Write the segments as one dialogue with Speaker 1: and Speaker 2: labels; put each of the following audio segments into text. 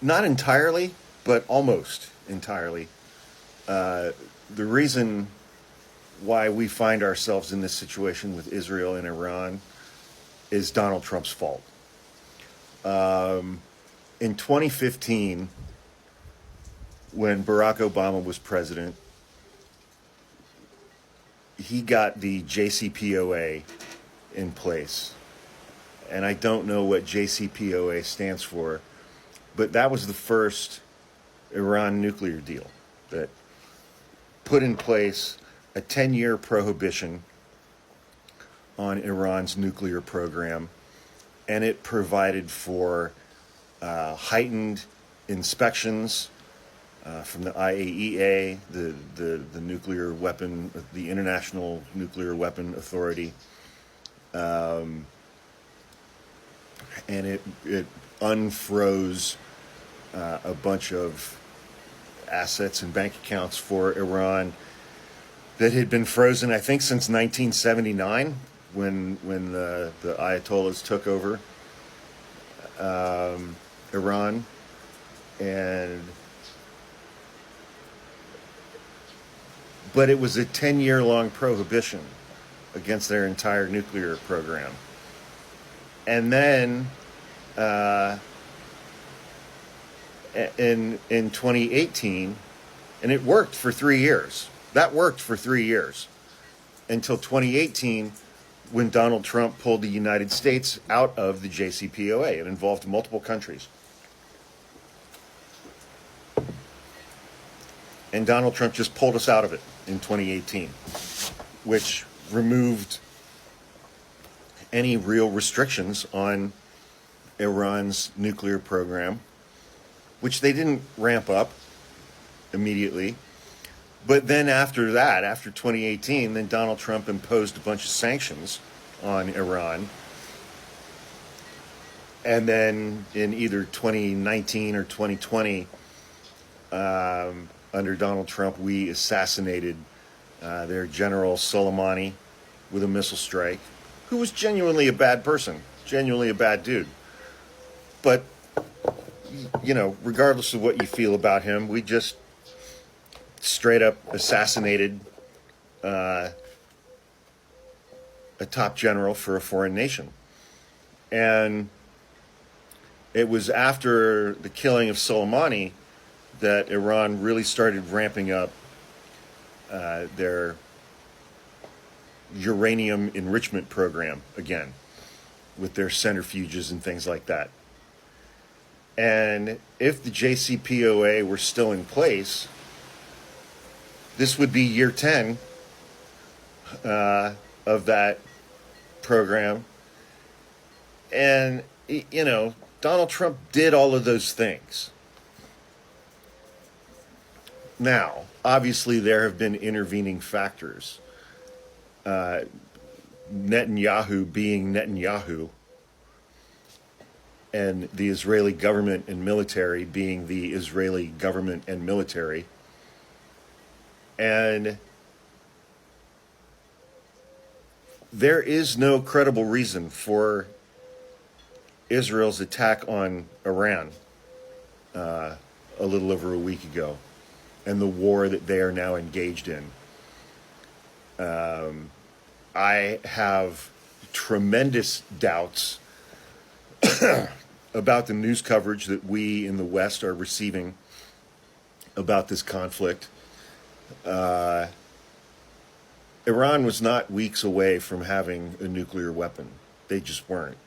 Speaker 1: Not entirely, but almost entirely. Uh, the reason why we find ourselves in this situation with Israel and Iran is Donald Trump's fault. In 2015, when Barack Obama was president, he got the JCPOA in place. And I don't know what JCPOA stands for, but that was the first Iran nuclear deal that put in place a 10-year prohibition on Iran's nuclear program, and it provided for heightened inspections from the IAEA, the nuclear weapon, the International Nuclear Weapon Authority, and it unfroze a bunch of assets and bank accounts for Iran that had been frozen, I think, since 1979 when the Ayatollahs took over Iran, and but it was a 10-year long prohibition against their entire nuclear program. And then in 2018, and it worked for 3 years. That worked for 3 years until 2018, when Donald Trump pulled the United States out of the JCPOA. It involved multiple countries. And Donald Trump just pulled us out of it in 2018, which removed any real restrictions on Iran's nuclear program, which they didn't ramp up immediately. But then after that, after 2018, then Donald Trump imposed a bunch of sanctions on Iran. And then in either 2019 or 2020, under Donald Trump, we assassinated their General Soleimani with a missile strike, who was genuinely a bad person, genuinely a bad dude. But, you know, regardless of what you feel about him, we just straight up assassinated a top general for a foreign nation. And it was after the killing of Soleimani that Iran really started ramping up their uranium enrichment program again, with their centrifuges and things like that. And if the JCPOA were still in place, this would be year 10 of that program. And, you know, Donald Trump did all of those things. Now, obviously, there have been intervening factors. Netanyahu being Netanyahu, and the Israeli government and military being the Israeli government and military. And there is no credible reason for Israel's attack on Iran a little over a week ago, and the war that they are now engaged in. I have tremendous doubts about the news coverage that we in the West are receiving about this conflict. Iran was not weeks away from having a nuclear weapon. They just weren't.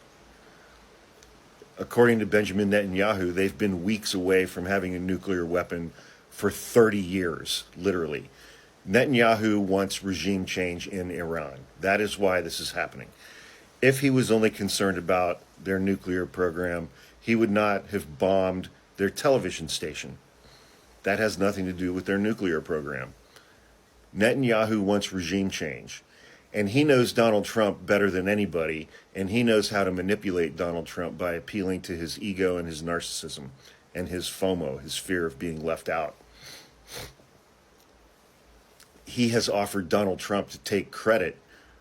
Speaker 1: According to Benjamin Netanyahu, they've been weeks away from having a nuclear weapon for 30 years, literally. Netanyahu wants regime change in Iran. That is why this is happening. If he was only concerned about their nuclear program, he would not have bombed their television station. That has nothing to do with their nuclear program. Netanyahu wants regime change. And he knows Donald Trump better than anybody, and he knows how to manipulate Donald Trump by appealing to his ego and his narcissism and his FOMO, his fear of being left out. He has offered Donald Trump to take credit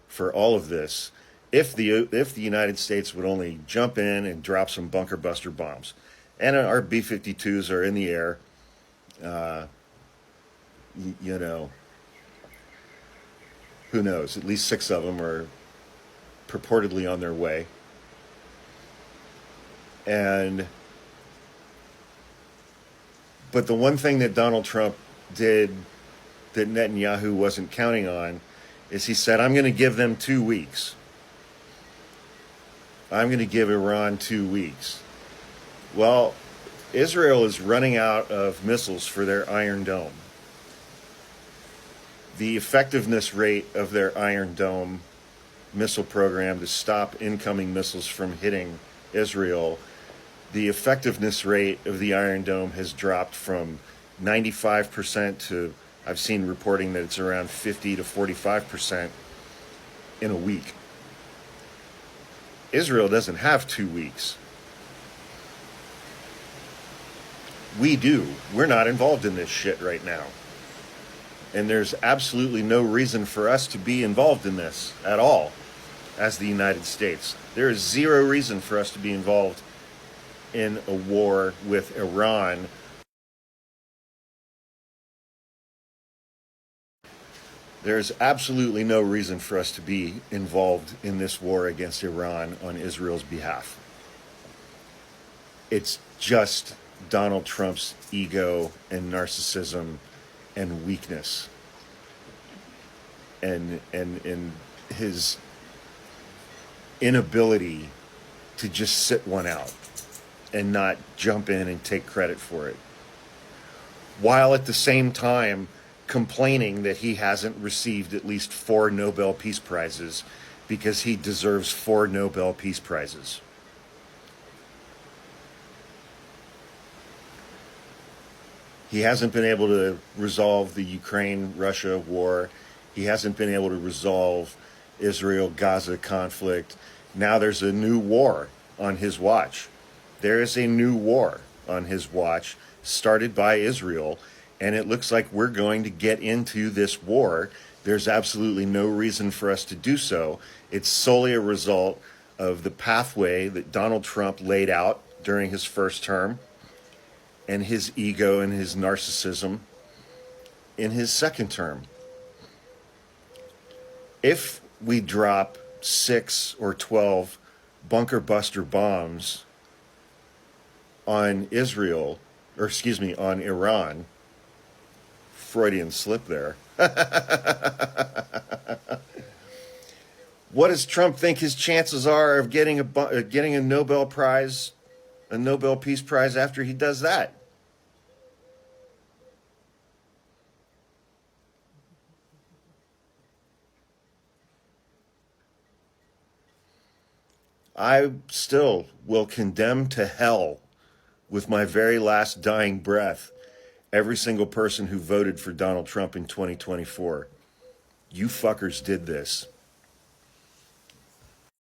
Speaker 1: for all of this if the United States would only jump in and drop some bunker buster bombs. And our B-52s are in the air. Uh, you know, who knows? At least 6 of them are purportedly on their way. And but the one thing that Donald Trump did that Netanyahu wasn't counting on is he said, I'm going to give them 2 weeks. I'm going to give Iran 2 weeks. Well, Israel is running out of missiles for their Iron Dome. The effectiveness rate of their Iron Dome missile program to stop incoming missiles from hitting Israel, the effectiveness rate of the Iron Dome has dropped from 95% to, I've seen reporting that it's around 50 to 45% in a week. Israel doesn't have 2 weeks. We do. We're not involved in this shit right now. And there's absolutely no reason for us to be involved in this at all as the United States. There is zero reason for us to be involved in a war with Iran. There's absolutely no reason for us to be involved in this war against Iran on Israel's behalf. It's just Donald Trump's ego and narcissism and weakness and his inability to just sit one out and not jump in and take credit for it, while at the same time complaining that he hasn't received at least 4 Nobel Peace Prizes because he deserves 4 Nobel Peace Prizes. He hasn't been able to resolve the Ukraine-Russia war. He hasn't been able to resolve Israel-Gaza conflict. Now there's a new war on his watch. There is a new war on his watch started by Israel, and it looks like we're going to get into this war. There's absolutely no reason for us to do so. It's solely a result of the pathway that Donald Trump laid out during his first term and his ego and his narcissism in his second term. If we drop 6 or 12 bunker buster bombs on Israel, or excuse me, on Iran, Freudian slip there. What does Trump think his chances are of getting a Nobel Prize, a Nobel Peace Prize after he does that? I still will condemn to hell with my very last dying breath every single person who voted for Donald Trump in 2024. You fuckers did this.